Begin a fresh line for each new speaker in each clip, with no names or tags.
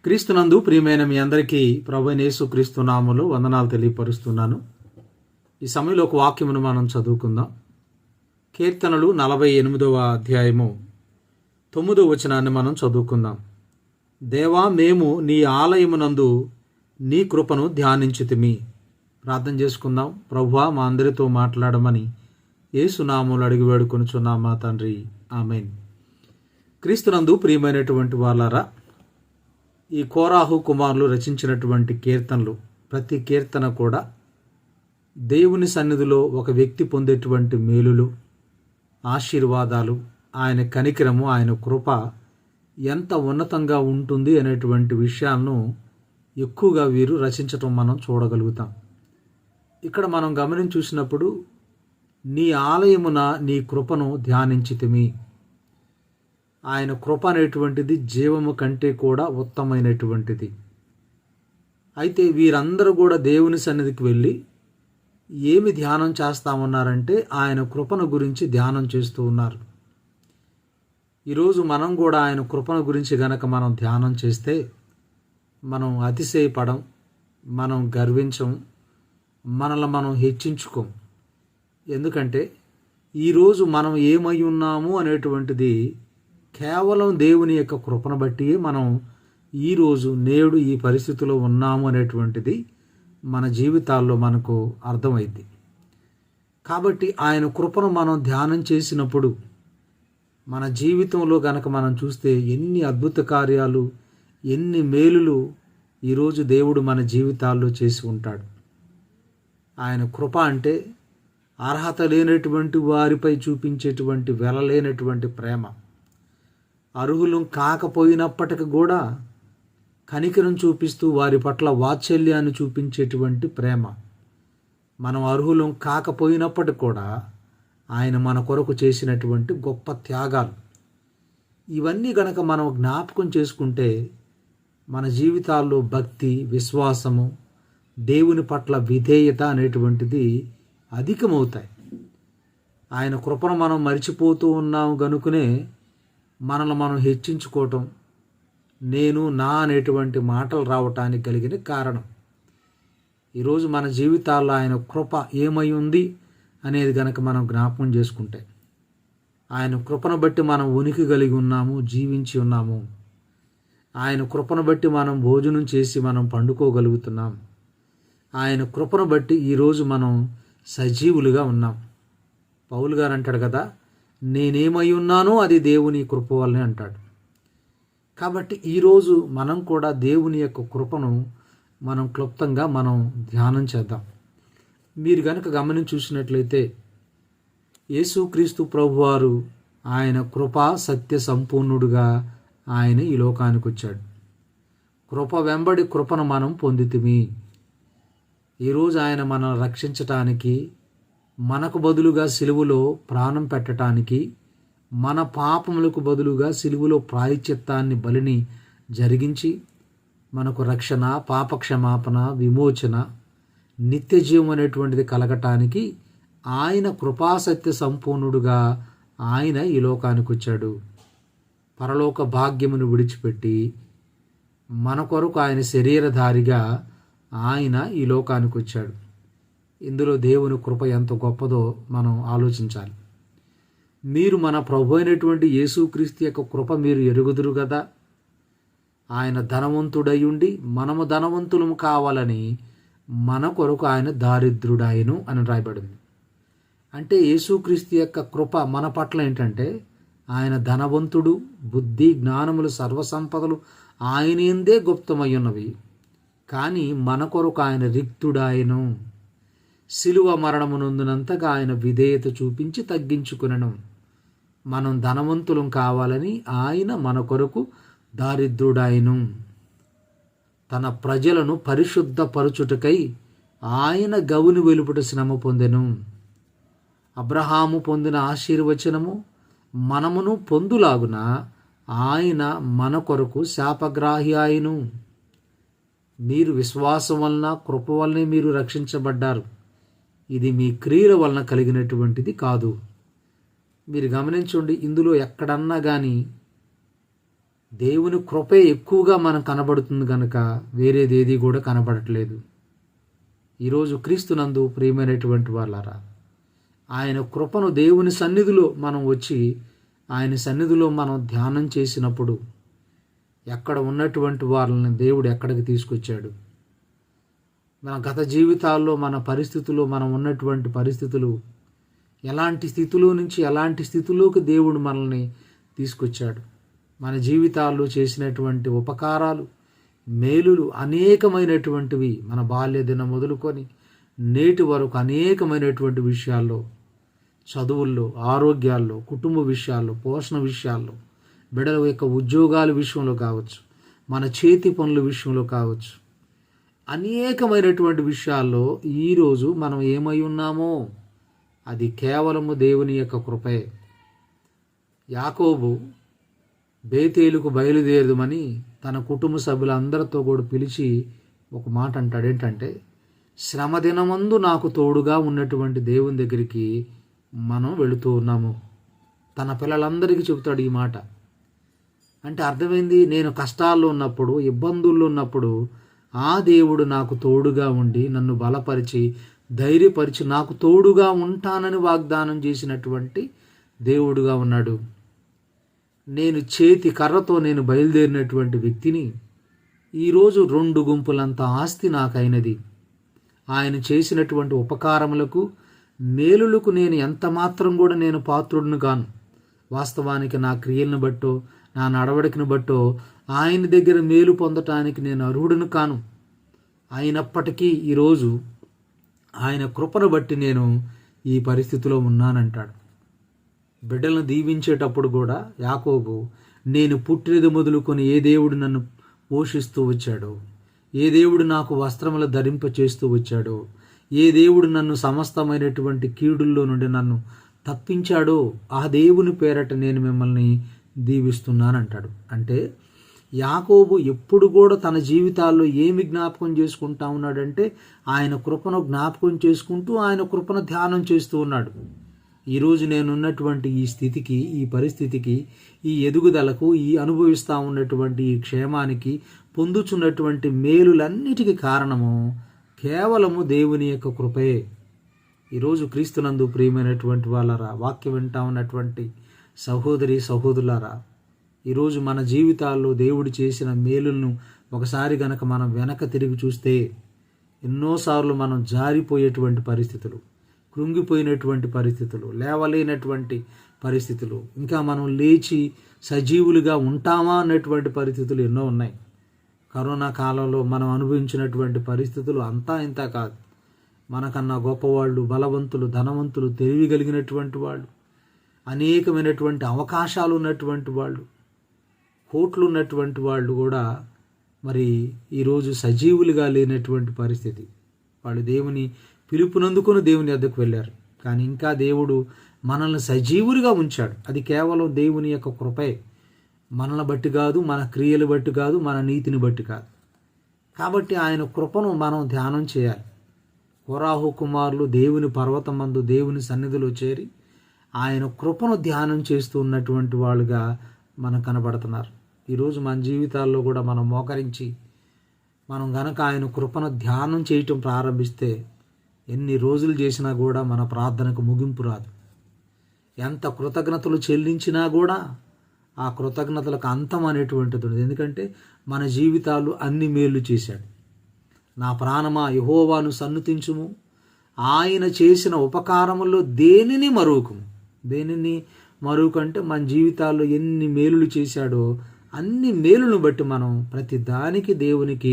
క్రీస్తునందు ప్రియమైన మీ అందరికీ ప్రభువైన యేసుక్రీస్తు నామములో వందనాలు తెలియపరుస్తున్నాను. ఈ సమయంలో ఒక వాక్యమును మనం చదువుకుందాం. కీర్తనలు 48వ అధ్యాయము 9వ వచనాన్ని మనం చదువుకుందాం. దేవా, మేము నీ ఆలయమునందు నీ కృపను ధ్యానించితిమి. ప్రార్థన చేసుకుందాం. ప్రభువా, మా అందరితో మాట్లాడమని యేసు నామములో అడిగి వేడుకొనుచున్నాం మా తండ్రి, ఆమేన్. క్రీస్తునందు ప్రియమైనటువంటి వాళ్ళారా, ఈ కోరాహు కుమారులు రచించినటువంటి కీర్తనలు, ప్రతి కీర్తన కూడా దేవుని సన్నిధిలో ఒక వ్యక్తి పొందేటువంటి మేలులు, ఆశీర్వాదాలు, ఆయన కనికరము, ఆయన కృప ఎంత ఉన్నతంగా ఉంటుంది అనేటువంటి విషయాలను ఎక్కువగా వీరు రచించటం మనం చూడగలుగుతాం. ఇక్కడ మనం గమనించి చూసినప్పుడు, నీ ఆలయమున నీ కృపను ధ్యానించితిమి. ఆయన కృప అనేటువంటిది జీవము కంటే కూడా ఉత్తమైనటువంటిది. అయితే వీరందరూ కూడా దేవుని సన్నిధికి వెళ్ళి ఏమి ధ్యానం చేస్తామన్నారంటే, ఆయన కృపను గురించి ధ్యానం చేస్తూ ఉన్నారు. ఈరోజు మనం కూడా ఆయన కృపను గురించి గనక మనం ధ్యానం చేస్తే మనం అతిశయపడం, మనం గర్వించం, మనల్ని మనం హెచ్చించుకోం. ఎందుకంటే ఈరోజు మనం ఏమై ఉన్నాము అనేటువంటిది కేవలం దేవుని యొక్క కృపను బట్టి మనం ఈరోజు నేడు ఈ పరిస్థితిలో ఉన్నాము అనేటువంటిది మన జీవితాల్లో మనకు అర్థమైంది. కాబట్టి ఆయన కృపను మనం ధ్యానం చేసినప్పుడు మన జీవితంలో గనక మనం చూస్తే ఎన్ని అద్భుత కార్యాలు, ఎన్ని మేలులు ఈరోజు దేవుడు మన జీవితాల్లో చేసి ఉంటాడు. ఆయన కృప అంటే అర్హత లేనటువంటి వారిపై చూపించేటువంటి వెలలేనటువంటి ప్రేమ. అర్హులు కాకపోయినప్పటికీ కూడా కనికరం చూపిస్తూ వారి పట్ల వాత్సల్యాన్ని చూపించేటువంటి ప్రేమ. మనం అర్హులం కాకపోయినప్పటికీ కూడా ఆయన మన కొరకు చేసినటువంటి గొప్ప త్యాగాలు, ఇవన్నీ గనక మనం జ్ఞాపకం చేసుకుంటే మన జీవితాల్లో భక్తి, విశ్వాసము, దేవుని పట్ల విధేయత అనేటువంటిది అధికమవుతాయి. ఆయన కృపను మనం మరిచిపోతూ ఉన్నాము గనుకనే మనల్ని మనం హెచ్చించుకోవటం, నేను నా అనేటువంటి మాటలు రావటానికి కలిగిన కారణం. ఈరోజు మన జీవితాల్లో ఆయన కృప ఏమై ఉంది అనేది గనక మనం జ్ఞాపకం చేసుకుంటే, ఆయన కృపను బట్టి మనం ఉనికి కలిగి ఉన్నాము, జీవించి ఉన్నాము. ఆయన కృపను బట్టి మనం భోజనం చేసి మనం పండుకోగలుగుతున్నాం. ఆయన కృపను బట్టి ఈరోజు మనం సజీవులుగా ఉన్నాం. పౌలు గారు అంటాడు కదా, నేనేమై ఉన్నానో అది దేవుని కృప వల్లనే అంటాడు. కాబట్టి ఈరోజు మనం కూడా దేవుని యొక్క కృపను మనం క్లుప్తంగా మనం ధ్యానం చేద్దాం. మీరు కనుక గమనించి చూసినట్లయితే, యేసుక్రీస్తు ప్రభువారు ఆయన కృపా సత్య సంపూర్ణుడుగా ఆయన ఈ లోకానికి వచ్చాడు. కృప వెంబడి కృపను మనం పొందితిమి. ఈరోజు ఆయన మనల్ని రక్షించటానికి, మనకు బదులుగా సిలువలో ప్రాణం పెట్టడానికి, మన పాపములకు బదులుగా సిలువలో ప్రాయశ్చిత్తాన్ని, బలిని జరిగించి మనకు రక్షణ, పాపక్షమాపణ, విమోచన, నిత్య జీవం అనేటువంటిది కలగటానికి ఆయన కృపాసత్య సంపూర్ణుడుగా ఆయన ఈ లోకానికి వచ్చాడు. పరలోక భాగ్యమును విడిచిపెట్టి మన కొరకు ఆయన శరీరధారిగా ఆయన ఈ లోకానికి వచ్చాడు. ఇందులో దేవుని కృప ఎంత గొప్పదో మనం ఆలోచించాలి. మీరు మన ప్రభు అయినటువంటి యేసుక్రీస్తు యొక్క కృప మీరు ఎరుగుదురు కదా. ఆయన ధనవంతుడై ఉండి మనము ధనవంతులము కావాలని మన కొరకు ఆయన దారిద్రుడాయను అని రాయబడింది. అంటే యేసుక్రీస్తు యొక్క కృప మన పట్ల ఏంటంటే, ఆయన ధనవంతుడు, బుద్ధి జ్ఞానములు సర్వసంపదలు ఆయన యందే గుప్తమై ఉన్నవి. కానీ మన కొరకు ఆయన రిక్తుడాయను. శిలువ మరణమునందునంతగా ఆయన విధేయత చూపించి తగ్గించుకునను. మనం ధనవంతులం కావాలని ఆయన మన కొరకు దారిద్రుడాయను. తన ప్రజలను పరిశుద్ధపరచుటకై ఆయన గవుని వెలుపుట శ్రమ పొందెను. అబ్రహాము పొందిన ఆశీర్వచనము మనమును పొందులాగున ఆయన మన కొరకు శాపగ్రాహి ఆయను. మీరు విశ్వాసం వలన, కృప వలనే మీరు రక్షించబడ్డారు. ఇది మీ క్రియల వలన కలిగినటువంటిది కాదు. మీరు గమనించండి, ఇందులో ఎక్కడన్నా కానీ దేవుని కృపే ఎక్కువగా మనకు కనబడుతుంది కనుక వేరేదేది కూడా కనబడట్లేదు. ఈరోజు క్రీస్తునందు ప్రియమైనటువంటి వాళ్ళారా, ఆయన కృపను దేవుని సన్నిధిలో మనం వచ్చి ఆయన సన్నిధిలో మనం ధ్యానం చేసినప్పుడు ఎక్కడ ఉన్నటువంటి వాళ్ళని దేవుడు ఎక్కడికి తీసుకొచ్చాడు. మన గత జీవితాల్లో మన పరిస్థితుల్లో మనం ఉన్నటువంటి పరిస్థితులు ఎలాంటి స్థితిలో నుంచి ఎలాంటి స్థితిలోకి దేవుడు మనల్ని తీసుకొచ్చాడు. మన జీవితాల్లో చేసినటువంటి ఉపకారాలు మేలులు అనేకమైనటువంటివి. మన బాల్య దినం మొదలుకొని నేటి వరకు అనేకమైనటువంటి విషయాల్లో, చదువుల్లో, ఆరోగ్యాల్లో, కుటుంబ విషయాల్లో, పోషణ విషయాల్లో, బిడ్డల యొక్క ఉద్యోగాల విషయంలో కావచ్చు, మన చేతి పనుల విషయంలో కావచ్చు, అనేకమైనటువంటి విషయాల్లో ఈరోజు మనం ఏమై ఉన్నామో అది కేవలము దేవుని యొక్క కృపే. యాకోబు బేతేలుకు బయలుదేరదమని తన కుటుంబ సభ్యులందరితో కూడా పిలిచి ఒక మాట అంటాడు. ఏంటంటే, శ్రమదినమందు నాకు తోడుగా ఉన్నటువంటి దేవుని దగ్గరికి మనం వెళుతూ ఉన్నాము. తన పిల్లలందరికీ చెబుతాడు ఈ మాట. అంటే అర్థమైంది, నేను కష్టాల్లో ఉన్నప్పుడు, ఇబ్బందుల్లో ఉన్నప్పుడు ఆ దేవుడు నాకు తోడుగా ఉండి నన్ను బలపరిచి ధైర్యపరిచి నాకు తోడుగా ఉంటానని వాగ్దానం చేసినటువంటి దేవుడుగా ఉన్నాడు. నేను చేతి కర్రతో నేను బయలుదేరినటువంటి వ్యక్తిని ఈరోజు 2 గుంపులంత ఆస్తి నాకైనది. ఆయన చేసినటువంటి ఉపకారములకు మేలులకు నేను ఎంత మాత్రం కూడా నేను పాత్రుడిని కాను. వాస్తవానికి నా క్రియలను బట్టో నా నడవడికను బట్టో ఆయన దగ్గర మేలు పొందటానికి నేను అర్హుడిని కాను. అయినప్పటికీ ఈరోజు ఆయన కృపను బట్టి నేను ఈ పరిస్థితిలో ఉన్నానంటాడు. బిడ్డలను దీవించేటప్పుడు కూడా యాకోబు, నేను పుట్టినది మొదలుకొని ఏ దేవుడు నన్ను పోషిస్తూ వచ్చాడో, ఏ దేవుడు నాకు వస్త్రములు ధరింప చేస్తూ వచ్చాడో, ఏ దేవుడు నన్ను సమస్తమైనటువంటి కీడుల్లో నుండి నన్ను తప్పించాడో ఆ దేవుని పేరట నేను మిమ్మల్ని దీవిస్తున్నానంటాడు. అంటే యాకోబు ఎప్పుడు కూడా తన జీవితాల్లో ఏమి జ్ఞాపకం చేసుకుంటా ఉన్నాడంటే ఆయన కృపను జ్ఞాపకం చేసుకుంటూ ఆయన కృపను ధ్యానం చేస్తూ ఉన్నాడు. ఈరోజు నేనున్నటువంటి ఈ స్థితికి, ఈ పరిస్థితికి, ఈ ఎదుగుదలకు, ఈ అనుభవిస్తూ ఉన్నటువంటి ఈ క్షేమానికి, పొందుచున్నటువంటి మేలులన్నిటికీ కారణము కేవలము దేవుని యొక్క కృపే. ఈరోజు క్రీస్తునందు ప్రియమైనటువంటి వాళ్ళరా, వాక్యం వింటా ఉన్నటువంటి సహోదరి సహోదరులారా, ఈరోజు మన జీవితాల్లో దేవుడు చేసిన మేలులను ఒకసారి గనక మనం వెనక తిరిగి చూస్తే ఎన్నోసార్లు మనం జారిపోయేటువంటి పరిస్థితులు, కృంగిపోయినటువంటి పరిస్థితులు, లేవలేనటువంటి పరిస్థితులు, ఇంకా మనం లేచి సజీవులుగా ఉంటామా అన్నటువంటి పరిస్థితులు ఎన్నో ఉన్నాయి. కరోనా కాలంలో మనం అనుభవించినటువంటి పరిస్థితులు అంతా ఇంత కాదు. మనకన్నా గొప్పవాళ్ళు, బలవంతులు, ధనవంతులు, తెలివి కలిగినటువంటి వాళ్ళు, అనేకమైనటువంటి అవకాశాలు ఉన్నటువంటి వాళ్ళు, కోట్లు ఉన్నటువంటి వాళ్ళు కూడా మరి ఈరోజు సజీవులుగా లేనటువంటి పరిస్థితి. వాళ్ళు దేవుని పిలుపునందుకుని దేవుని వద్దకు వెళ్ళారు, కానీ ఇంకా దేవుడు మనల్ని సజీవులుగా ఉంచాడు. అది కేవలం దేవుని యొక్క కృపే. మనల్ని బట్టి కాదు, మన క్రియలు బట్టి కాదు, మన నీతిని బట్టి కాదు. కాబట్టి ఆయన కృపను మనం ధ్యానం చేయాలి. కోరాహు కుమారులు దేవుని పర్వతమందు దేవుని సన్నిధిలో చేరి ఆయన కృపను ధ్యానం చేస్తూ ఉన్నటువంటి వాళ్ళుగా మనకు కనబడుతున్నారు. ఈరోజు మన జీవితాల్లో కూడా మనం మోకరించి మనం గనక ఆయన కృపను ధ్యానం చేయటం ప్రారంభిస్తే ఎన్ని రోజులు చేసినా కూడా మన ప్రార్థనకు ముగింపు రాదు. ఎంత కృతజ్ఞతలు చెల్లించినా కూడా ఆ కృతజ్ఞతలకు అంతం అనేటువంటిది ఉండదు. ఎందుకంటే మన జీవితాలు అన్ని మేలు చేశాడు. నా ప్రాణమా యెహోవాను సన్నుతించుము, ఆయన చేసిన ఉపకారముల్లో దేనిని మరువకుము. దేనిని మరువకంటే మన జీవితాల్లో ఎన్ని మేలులు చేశాడో అన్ని మేలులను బట్టి మనం ప్రతి దానికి దేవునికి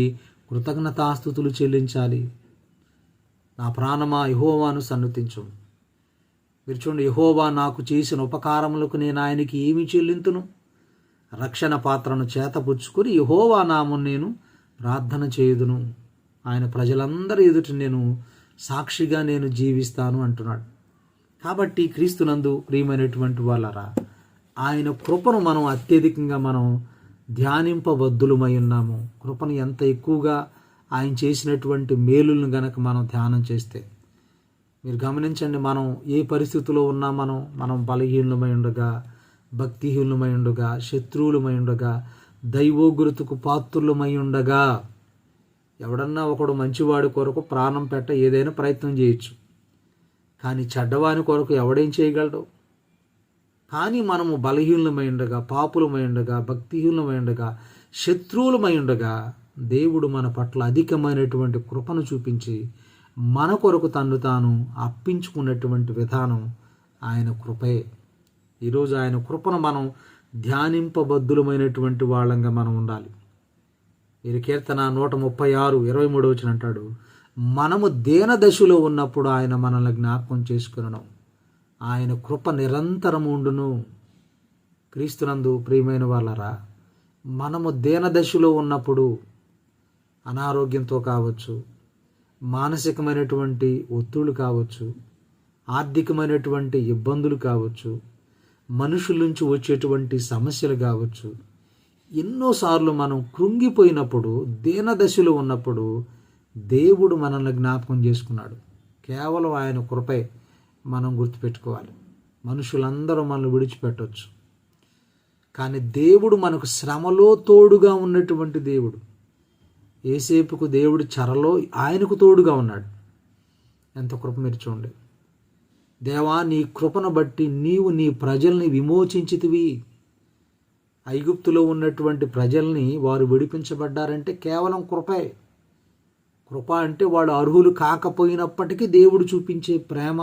కృతజ్ఞతాస్తుతులు చెల్లించాలి. నా ప్రాణమా యెహోవాను సన్నుతించుము. మీరు చూడండి, యెహోవా నాకు చేసిన ఉపకారములకు నేను ఆయనకి ఏమి చెల్లింతును? రక్షణ పాత్రను చేతపుచ్చుకొని యెహోవా నామం నేను ప్రార్థన చేయుదును. ఆయన ప్రజలందరి ఎదుట నేను సాక్షిగా నేను జీవిస్తాను అంటున్నాడు. కాబట్టి క్రీస్తునందు ప్రియమైనటువంటి వాళ్ళరా, ఆయన కృపను మనం అత్యధికంగా మనం ధ్యానింపబద్దులమై ఉన్నాము. కృపను ఎంత ఎక్కువగా ఆయన చేసినటువంటి మేలులను గనక మనం ధ్యానం చేస్తే, మీరు గమనించండి, మనం ఏ పరిస్థితిలో ఉన్నా మనం బలహీనమై ఉండగా, భక్తిహీనమై ఉండగా, శత్రువులమై ఉండగా, దైవోగ్రతకు పాత్రులమై ఉండగా. ఎవడన్నా ఒకడు మంచివాడి కొరకు ప్రాణం పెట్ట ఏదైనా ప్రయత్నం చేయొచ్చు, కానీ చెడ్డవాని కొరకు ఎవడేం చేయగలడు? కానీ మనము బలహీనమై ఉండగా, పాపులమై ఉండగా, భక్తిహీనమై ఉండగా, శత్రువులమై ఉండగా దేవుడు మన పట్ల అధికమైనటువంటి కృపను చూపించి మన కొరకు తన్ను తాను అప్పించుకున్నటువంటి విధానం ఆయన కృపే. ఈరోజు ఆయన కృపను మనం ధ్యానింపబద్ధులమైనటువంటి వాళ్ళంగా మనం ఉండాలి. మీరు కీర్తన 136:23 అంటాడు, మనము దీనదశలో ఉన్నప్పుడు ఆయన మనల్ని జ్ఞాపకం చేసుకునను, ఆయన కృప నిరంతరము ఉండును. క్రీస్తునందు ప్రియమైన వాళ్ళరా, మనము దీనదశలో ఉన్నప్పుడు అనారోగ్యంతో కావచ్చు, మానసికమైనటువంటి ఒత్తిళ్లు కావచ్చు, ఆర్థికమైనటువంటి ఇబ్బందులు కావచ్చు, మనుషుల నుంచి వచ్చేటువంటి సమస్యలు కావచ్చు, ఎన్నోసార్లు మనం కృంగిపోయినప్పుడు, దీనదశలో ఉన్నప్పుడు దేవుడు మనల్ని జ్ఞాపకం చేసుకున్నాడు. కేవలం ఆయన కృపే మనం గుర్తుపెట్టుకోవాలి. మనుషులందరూ మనల్ని విడిచిపెట్టవచ్చు, కానీ దేవుడు మనకు శ్రమలో తోడుగా ఉన్నటువంటి దేవుడు. ఏసేపుకు దేవుడు చెరలో ఆయనకు తోడుగా ఉన్నాడు. ఎంత కృప మీరు చూడండి. దేవా, నీ కృపను బట్టి నీవు నీ ప్రజల్ని విమోచించితివి. ఐగుప్తులో ఉన్నటువంటి ప్రజల్ని వారు విడిపించబడ్డారంటే కేవలం కృపే. కృప అంటే వాళ్ళు అర్హులు కాకపోయినప్పటికీ దేవుడు చూపించే ప్రేమ,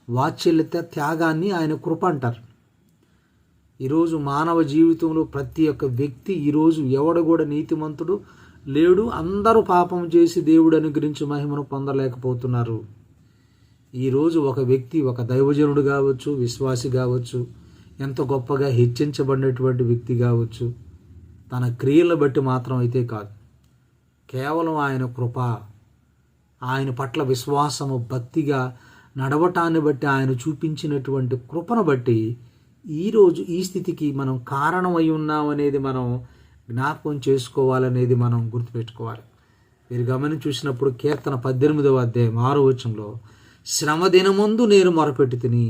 వాత్సల్యత, త్యాగాన్ని ఆయన కృప అంటారు. ఈరోజు మానవ జీవితంలో ప్రతి ఒక్క వ్యక్తి, ఈరోజు ఎవడు కూడా నీతిమంతుడు లేడు. అందరూ పాపం చేసి దేవుడు అనుగ్రహించి మహిమను పొందలేకపోతున్నారు. ఈరోజు ఒక వ్యక్తి, ఒక దైవజనుడు కావచ్చు, విశ్వాసి కావచ్చు, ఎంతో గొప్పగా హెచ్చించబడినటువంటి వ్యక్తి కావచ్చు, తన క్రియలను బట్టి మాత్రం అయితే కాదు, కేవలం ఆయన కృప, ఆయన పట్ల విశ్వాసము, భక్తిగా నడవటాన్ని బట్టి, ఆయన చూపించినటువంటి కృపను బట్టి ఈరోజు ఈ స్థితికి మనం కారణమై ఉన్నామనేది మనం జ్ఞాపకం చేసుకోవాలనేది మనం గుర్తుపెట్టుకోవాలి. మీరు గమనించి చూసినప్పుడు కీర్తన 18:6 శ్రమ దినమందు నేను మొరపెట్టి తిని,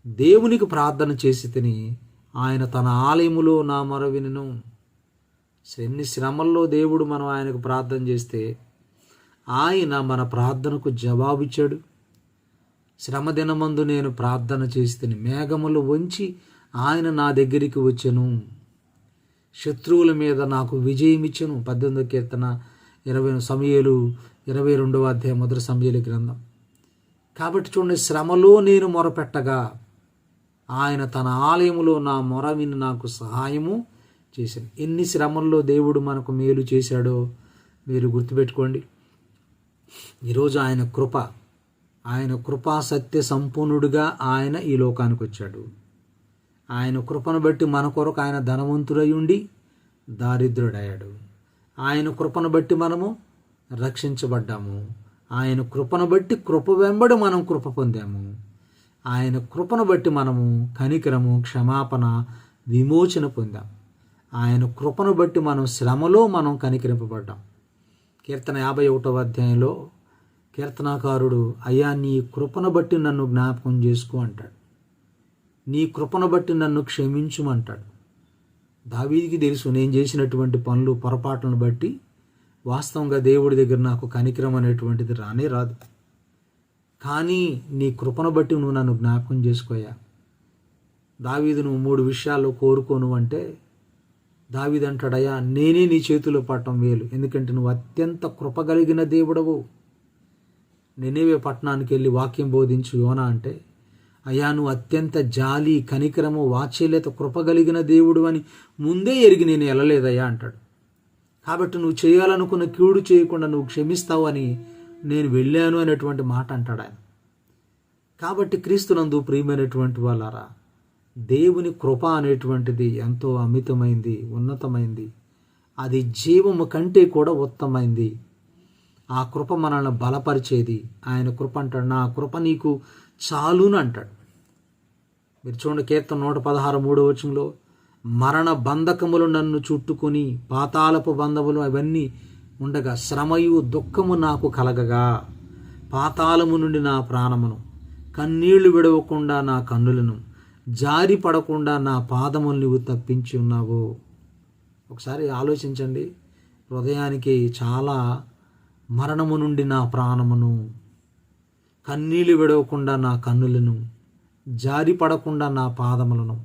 దేవునికి ప్రార్థన చేసి తిని, ఆయన తన ఆలయములో నా మొర వినెను. ఎన్ని శ్రమల్లో దేవుడు మనం ఆయనకు ప్రార్థన చేస్తే ఆయన మన ప్రార్థనకు జవాబిచ్చాడు. శ్రమ దినమందు నేను ప్రార్థన చేసి తిని, మేఘములు వంచి ఆయన నా దగ్గరికి వచ్చెను, శత్రువుల మీద నాకు విజయం ఇచ్చెను. 18వ కీర్తన 20 సమూయేలు 22వ మొదటి సమూయేలు గ్రంథం. కాబట్టి చూడండి, శ్రమలో నేను మొరపెట్టగా ఆయన తన ఆలయములో నా మొర విని నాకు సహాయము చేశాను. ఎన్ని శ్రమల్లో దేవుడు మనకు మేలు చేశాడో మీరు గుర్తుపెట్టుకోండి. ఈరోజు ఆయన కృప, ఆయన కృపా సత్య సంపూర్ణుడిగా ఆయన ఈ లోకానికి వచ్చాడు. ఆయన కృపను బట్టి మన కొరకు ఆయన ధనవంతుడై ఉండి దారిద్రుడయ్యాడు. ఆయన కృపను బట్టి మనము రక్షించబడ్డాము. ఆయన కృపను బట్టి కృప వెంబడి మనం కృప పొందాము. ఆయన కృపను బట్టి మనము కనికరము, క్షమాపణ, విమోచన పొందాం. ఆయన కృపను బట్టి మనం శ్రమలో మనం కనికరింపబడ్డాం. కీర్తన 51 కీర్తనాకారుడు, అయ్యా నీ కృపను బట్టి నన్ను జ్ఞాపకం చేసుకో అంటాడు. నీ కృపను బట్టి నన్ను క్షమించుమంటాడు. దావీదుకి తెలుసు, నేను చేసినటువంటి పనులు, పొరపాట్లను బట్టి వాస్తవంగా దేవుడి దగ్గర నాకు కనికరం అనేటువంటిది రానే రాదు. కానీ నీ కృపను బట్టి నువ్వు నన్ను జ్ఞాపకం చేసుకోయా. దావీదు, నువ్వు 3 విషయాలు కోరుకోను అంటే దావీదు అంటాడయ్యా, నేనే నీ చేతిలో పట్టడం మేలు, ఎందుకంటే నువ్వు అత్యంత కృపగలిగిన దేవుడవు. నినివే పట్టణానికి వెళ్ళి వాక్యం బోధించు యోనా అంటే, అయ్యా నువ్వు అత్యంత జాలి, కనికరము, వాత్సల్యత, కృపగలిగిన దేవుడు అని ముందే ఎరిగి నేను వెళ్ళలేదయ్యా అంటాడు. కాబట్టి నువ్వు చేయాలనుకున్న కీడు చేయకుండా నువ్వు క్షమిస్తావు అని నేను వెళ్ళాను అనేటువంటి మాట అంటాడు ఆయన. కాబట్టి క్రీస్తునందు ప్రియమైనటువంటి వాళ్ళారా, దేవుని కృప అనేటువంటిది ఎంతో అమితమైంది, ఉన్నతమైంది. అది జీవము కంటే కూడా ఉత్తమైంది. ఆ కృప మనల్ని బలపరిచేది. ఆయన కృప అంటాడు, నా కృప నీకు చాలును అంటాడు. మీరు చూడండి, కీర్తన 116:3 మరణ బంధకములు నన్ను చుట్టుకొని, పాతాళపు బంధములు అవన్నీ ఉండగా, శ్రమయు దుఃఖము నాకు కలగగా, పాతాళము నుండి నా ప్రాణమును, కన్నీళ్లు విడవకుండా నా కన్నులను, జారి పడకుండా నా పాదములు నువ్వు తప్పించి ఉన్నావు. ఒకసారి ఆలోచించండి. హృదయానికి చాలా మరణము నుండి నా ప్రాణమును, కన్నీళ్లు విడవకుండా నా కన్నులను, జారి పడకుండా నా పాదములను,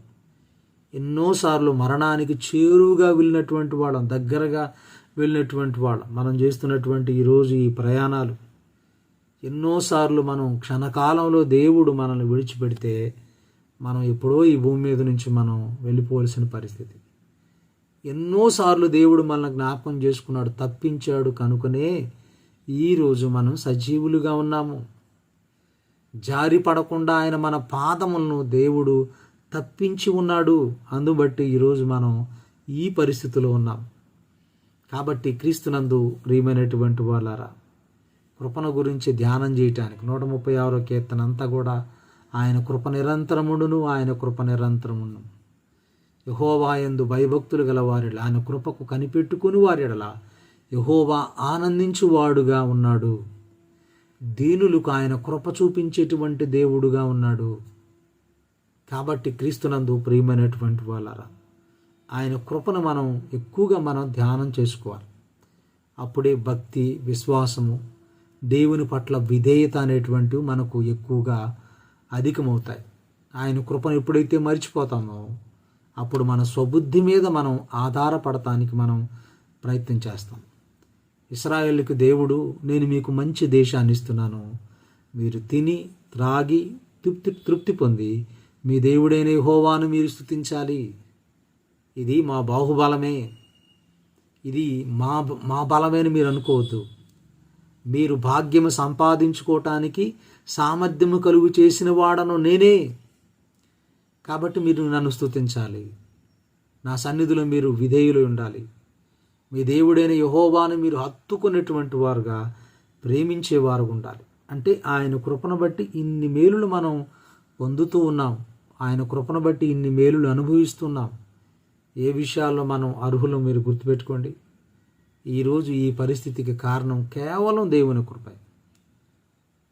ఎన్నోసార్లు మరణానికి చేరువుగా వెళ్ళినటువంటి వాళ్ళం, దగ్గరగా వెళ్ళినటువంటి వాళ్ళం. మనం చేస్తున్నటువంటి ఈరోజు ఈ ప్రయాణాలు ఎన్నోసార్లు మనం క్షణకాలంలో దేవుడు మనల్ని విడిచిపెడితే మనం ఎప్పుడో ఈ భూమి మీద నుంచి మనం వెళ్ళిపోవలసిన పరిస్థితి. ఎన్నోసార్లు దేవుడు మనల్ని జ్ఞాపకం చేసుకున్నాడు, తప్పించాడు కనుకనే ఈరోజు మనం సజీవులుగా ఉన్నాము. జారి పడకుండా ఆయన మన పాదములను దేవుడు తప్పించి ఉన్నాడు. అందుబట్టి ఈరోజు మనం ఈ పరిస్థితిలో ఉన్నాం. కాబట్టి క్రీస్తునందు ప్రియమైనటువంటి వాళ్ళారా, కృపణ గురించి ధ్యానం చేయటానికి 136వ కీర్తన అంతా కూడా ఆయన కృప నిరంతరముండును, ఆయన కృప నిరంతరముండును. యెహోవా యందు భయభక్తులు గలవారిలా, ఆయన కృపకు కనిపెట్టుకుని వారిడలా యెహోవా ఆనందించువాడుగా ఉన్నాడు. దీనులకు ఆయన కృప చూపించేటువంటి దేవుడుగా ఉన్నాడు. కాబట్టి క్రీస్తునందు ప్రియమైనటువంటి వాళ్ళారా, ఆయన కృపను మనం ఎక్కువగా ధ్యానం చేసుకోవాలి. అప్పుడే భక్తి, విశ్వాసము, దేవుని పట్ల విధేయత అనేటువంటివి మనకు ఎక్కువగా అధికమవుతాయి. ఆయన కృపను ఎప్పుడైతే మర్చిపోతామో అప్పుడు మన స్వబుద్ధి మీద మనం ఆధారపడటానికి మనం ప్రయత్నం చేస్తాం. ఇశ్రాయేలుకు దేవుడు, నేను మీకు మంచి దేశాన్ని ఇస్తున్నాను, మీరు తిని త్రాగి తృప్తి పొంది మీ దేవుడైన యెహోవాను మీరు స్తుతించాలి. ఇది మా బాహుబలమే, ఇది మా బలమే అని మీరు అనుకోవద్దు. మీరు భాగ్యము సంపాదించుకోవటానికి సామర్థ్యము కలుగు చేసిన వాడను నేనే. కాబట్టి మీరు నన్ను స్తుతించాలి. నా సన్నిధిలో మీరు విధేయులు ఉండాలి. మీ దేవుడైన యెహోవాను మీరు హత్తుకునేటువంటి వారుగా, ప్రేమించేవారు ఉండాలి. అంటే ఆయన కృపను బట్టి ఇన్ని మేలులు మనం పొందుతూ ఉన్నాం. ఆయన కృపను బట్టి ఇన్ని మేలులు అనుభవిస్తున్నాం. ఏ విషయాల్లో మనం అర్హులు మీరు గుర్తుపెట్టుకోండి. ఈరోజు ఈ పరిస్థితికి కారణం కేవలం దేవుని కృపే.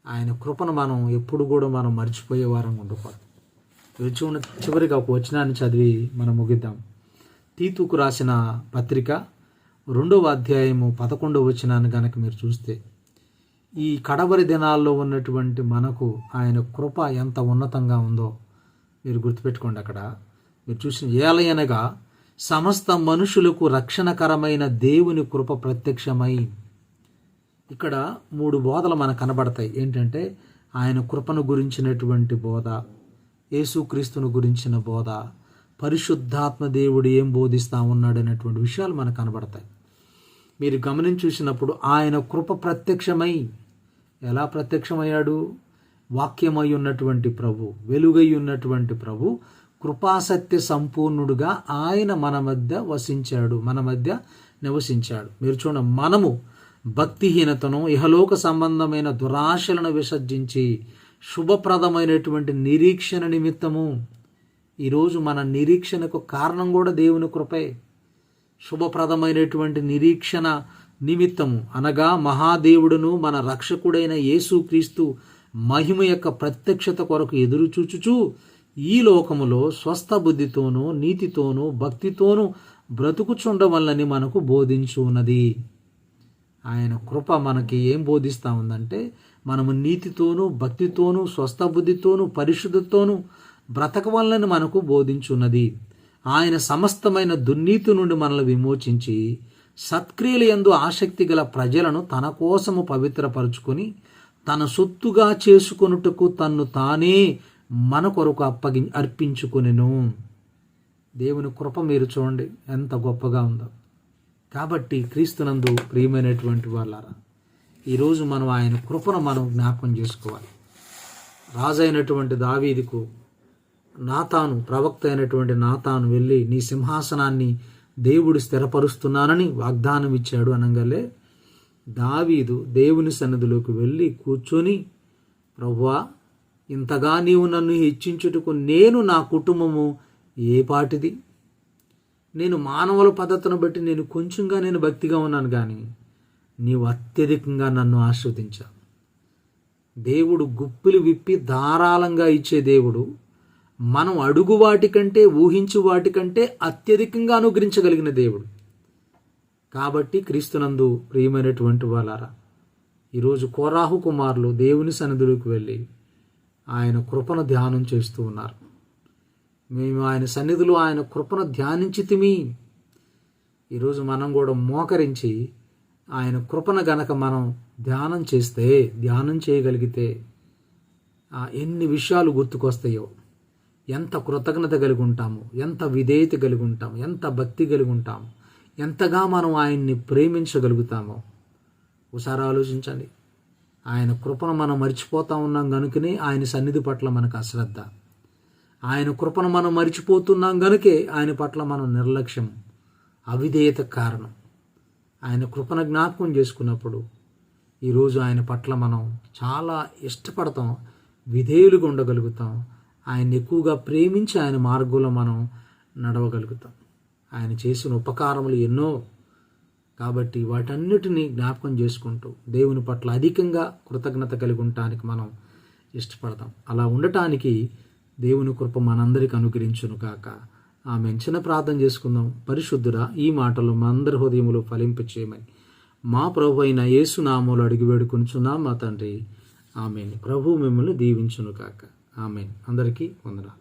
ఆయన కృపను మనం ఎప్పుడు కూడా మనం మర్చిపోయే వారం ఉండకూడదు. చివరిగా ఒక వచనాన్ని చదివి మనం ముగిద్దాం. తీతుకు రాసిన పత్రిక 2వ అధ్యాయము 11వ వచనాన్ని గనక మీరు చూస్తే, ఈ కడవరి దినాల్లో ఉన్నటువంటి మనకు ఆయన కృప ఎంత ఉన్నతంగా ఉందో మీరు గుర్తుపెట్టుకోండి. అక్కడ మీరు చూసిన ఏలయనగా సమస్త మనుషులకు రక్షణకరమైన దేవుని కృప ప్రత్యక్షమై. ఇక్కడ 3 బోధలు మనకు కనబడతాయి. ఏంటంటే ఆయన కృపను గురించినటువంటి బోధ, యేసుక్రీస్తును గురించిన బోధ, పరిశుద్ధాత్మ దేవుడు ఏం బోధిస్తూ ఉన్నాడు అనేటువంటి విషయాలు మనకు కనబడతాయి. మీరు గమనించి చూసినప్పుడు ఆయన కృప ప్రత్యక్షమై, ఎలా ప్రత్యక్షమయ్యాడు? వాక్యమై ఉన్నటువంటి ప్రభు, వెలుగై ఉన్నటువంటి ప్రభు, కృపాసత్య సంపూర్ణుడుగా ఆయన మన మధ్య వసించాడు, మన మధ్య నివసించాడు. మీరు చూడండి, మనము భక్తిహీనతను, ఇహలోక సంబంధమైన దురాశలను విసర్జించి శుభప్రదమైనటువంటి నిరీక్షణ నిమిత్తము, ఈరోజు మన నిరీక్షణకు కారణం కూడా దేవుని కృపే. శుభప్రదమైనటువంటి నిరీక్షణ నిమిత్తము అనగా మహాదేవుడును మన రక్షకుడైన యేసుక్రీస్తు మహిమ యొక్క ప్రత్యక్షత కొరకు ఎదురు చూచుచు ఈ లోకములో స్వస్థ బుద్ధితోనూ నీతితోనూ భక్తితోనూ బ్రతుకుచుండవల్లని మనకు బోధించున్నది. ఆయన కృప మనకి ఏం బోధిస్తూ ఉందంటే, మనము నీతితోనూ భక్తితోనూ స్వస్థ బుద్ధితోనూ పరిశుద్ధతోనూ బ్రతకవల్లని మనకు బోధించున్నది. ఆయన సమస్తమైన దుర్నీతి నుండి మనల్ని విమోచించి సత్క్రియల యందు ఆసక్తి గల ప్రజలను తన కోసము పవిత్రపరుచుకొని తన సొత్తుగా చేసుకొనుటకు తన్ను తానే మన కొరకు అర్పించుకొనెను. దేవుని కృప మీరు చూడండి ఎంత గొప్పగా ఉందో. కాబట్టి క్రీస్తునందు ప్రియమైనటువంటి వాళ్ళారా, ఈరోజు మనం ఆయన కృపను మనం జ్ఞాపకం చేసుకోవాలి. రాజైనటువంటి దావీదుకు నాతాను, ప్రవక్త అయినటువంటి నాతాను వెళ్ళి నీ సింహాసనాన్ని దేవుడు స్థిరపరుస్తున్నానని వాగ్దానం ఇచ్చాడు అనగానే దావీదు దేవుని సన్నిధిలోకి వెళ్ళి కూర్చొని, ప్రభువా, ఇంతగా నీవు నన్ను హెచ్చించుటకు నేను నా కుటుంబము ఏ పాటిది? నేను మానవుల పద్ధతిని బట్టి నేను భక్తిగా ఉన్నాను, కానీ నీవు అత్యధికంగా నన్ను ఆస్వాదించావు. దేవుడు గుప్పిలు విప్పి ధారాళంగా ఇచ్చే దేవుడు. మనం అడుగు వాటికంటే ఊహించు వాటికంటే అత్యధికంగా అనుగ్రహించగలిగిన దేవుడు. కాబట్టి క్రీస్తునందు ప్రియమైనటువంటి వాళ్ళారా, ఈరోజు కోరాహు కుమారులు దేవుని సన్నిధిలోకి వెళ్ళి ఆయన కృపను ధ్యానం చేస్తూ ఉన్నారు. మేము ఆయన సన్నిధిలో ఆయన కృపను ధ్యానించితిమి. ఈరోజు మనం కూడా మోకరించి ఆయన కృపను గనక మనం ధ్యానం చేస్తే, ధ్యానం చేయగలిగితే ఎన్ని విషయాలు గుర్తుకొస్తాయో, ఎంత కృతజ్ఞత కలిగి ఉంటాము, ఎంత విధేయత కలిగి ఉంటాము, ఎంత భక్తి కలిగి ఉంటాము, ఎంతగా మనం ఆయన్ని ప్రేమించగలుగుతామో ఒకసారి ఆలోచించండి. ఆయన కృపను మనం మర్చిపోతా ఉన్నాం కనుకనే ఆయన సన్నిధి పట్ల మనకు అశ్రద్ధ. ఆయన కృపను మనం మర్చిపోతున్నాం కనుకే ఆయన పట్ల మనం నిర్లక్ష్యం, అవిధేయత కారణం. ఆయన కృపను జ్ఞాపకం చేసుకున్నప్పుడు ఈరోజు ఆయన పట్ల మనం చాలా ఇష్టపడతాం, విధేయులుగా ఉండగలుగుతాం, ఆయన ఎక్కువగా ప్రేమించి ఆయన మార్గంలో మనం నడవగలుగుతాం. ఆయన చేసిన ఉపకారములు ఎన్నో, కాబట్టి వాటన్నిటినీ జ్ఞాపకం చేసుకుంటూ దేవుని పట్ల అధికంగా కృతజ్ఞత కలిగి ఉండటానికి మనం ఇష్టపడతాం. అలా ఉండటానికి దేవుని కృప మనందరికి అనుగ్రహించును కాక. ఆమె చిన్న ప్రార్థన చేసుకుందాం. పరిశుద్ధుడా, ఈ మాటలు మా అందరి హృదయములో ఫలింపచేయమని మా ప్రభు అయిన యేసు నామములో అడిగి వేడుకొనుచున్నాం మా తండ్రి. ఆమేన్. ప్రభు మిమ్మల్ని దీవించును కాక. ఆమేన్. అందరికీ వందనాలు.